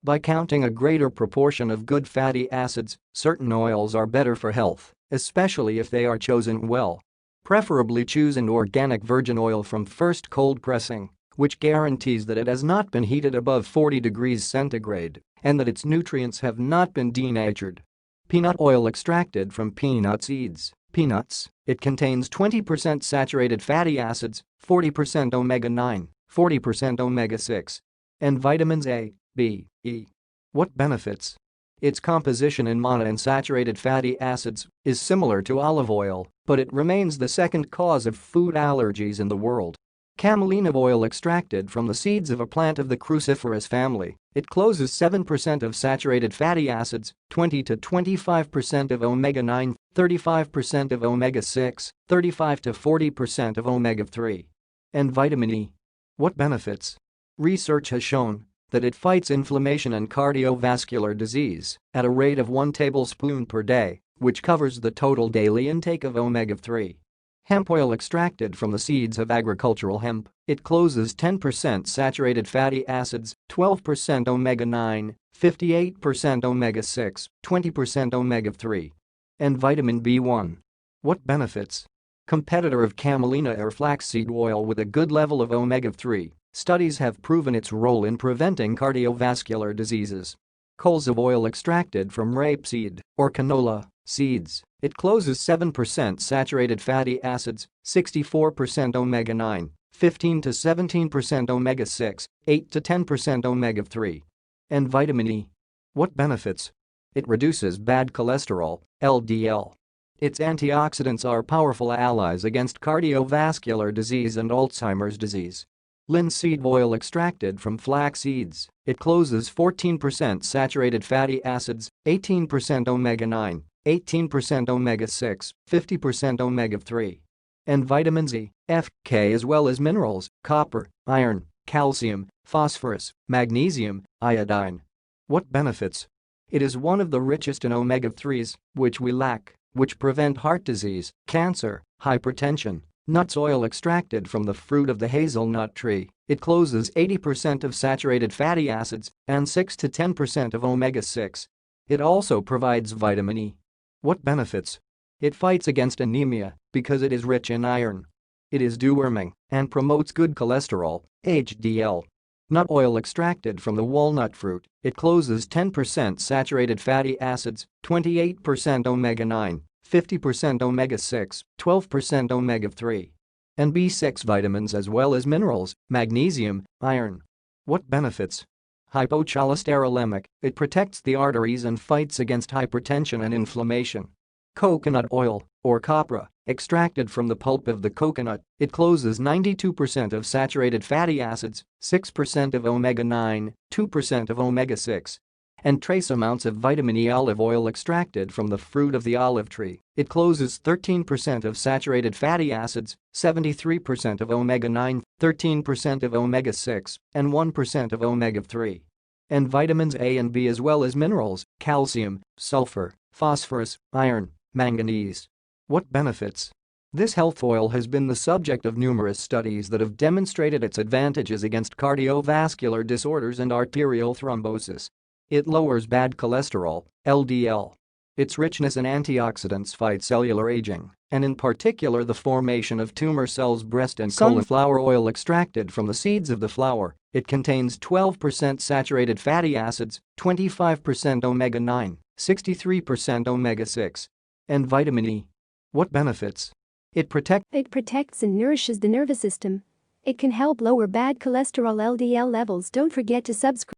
By counting a greater proportion of good fatty acids, certain oils are better for health, especially if they are chosen well. Preferably choose an organic virgin oil from first cold pressing, which guarantees that it has not been heated above 40 degrees centigrade and that its nutrients have not been denatured. Peanut oil extracted from peanut seeds. Peanuts, it contains 20% saturated fatty acids, 40% omega-9, 40% omega-6, and vitamins A, B, E. What benefits? Its composition in monounsaturated fatty acids is similar to olive oil, but it remains the second cause of food allergies in the world. Camelina oil extracted from the seeds of a plant of the cruciferous family, it closes 7% of saturated fatty acids, 20 to 25% of omega-9, 35% of omega-6, 35 to 40% of omega-3. And vitamin E. What benefits? Research has shown that it fights inflammation and cardiovascular disease at a rate of 1 tablespoon per day, which covers the total daily intake of omega-3. Hemp oil extracted from the seeds of agricultural hemp, it closes 10% saturated fatty acids, 12% omega-9, 58% omega-6, 20% omega-3. And vitamin B1. What benefits? Competitor of camelina or flaxseed oil with a good level of omega-3, studies have proven its role in preventing cardiovascular diseases. Colza oil extracted from rapeseed or canola seeds, it closes 7% saturated fatty acids, 64% omega-9, 15 to 17% omega-6, 8 to 10% omega-3. And vitamin E. What benefits? It reduces bad cholesterol, LDL. Its antioxidants are powerful allies against cardiovascular disease and Alzheimer's disease. Linseed oil extracted from flax seeds, it closes 14% saturated fatty acids, 18% omega-9, 18% omega-6, 50% omega-3. And vitamins E, F, K as well as minerals, copper, iron, calcium, phosphorus, magnesium, iodine. What benefits? It is one of the richest in omega-3s, which we lack, which prevent heart disease, cancer, hypertension. Nuts oil extracted from the fruit of the hazelnut tree, it closes 80% of saturated fatty acids and 6 to 10% of omega-6. It also provides vitamin E. What benefits? It fights against anemia because it is rich in iron. It is deworming and promotes good cholesterol, HDL. Nut oil extracted from the walnut fruit, it closes 10% saturated fatty acids, 28% omega-9, 50% omega-6, 12% omega-3. And B6 vitamins as well as minerals, magnesium, iron. What benefits? Hypocholesterolemic, it protects the arteries and fights against hypertension and inflammation. Coconut oil, or copra, extracted from the pulp of the coconut, it closes 92% of saturated fatty acids, 6% of omega-9, 2% of omega-6. And trace amounts of vitamin E. Olive oil extracted from the fruit of the olive tree, it closes 13% of saturated fatty acids, 73% of omega-9, 13% of omega-6, and 1% of omega-3. And vitamins A and B as well as minerals, calcium, sulfur, phosphorus, iron, manganese. What benefits? This health oil has been the subject of numerous studies that have demonstrated its advantages against cardiovascular disorders and arterial thrombosis. It lowers bad cholesterol, LDL. Its richness in antioxidants fight cellular aging, and in particular the formation of tumor cells. Breast and cauliflower oil extracted from the seeds of the flower, it contains 12% saturated fatty acids, 25% omega-9, 63% omega-6. And vitamin E. What benefits? It protects and nourishes the nervous system. It can help lower bad cholesterol LDL levels. Don't forget to subscribe.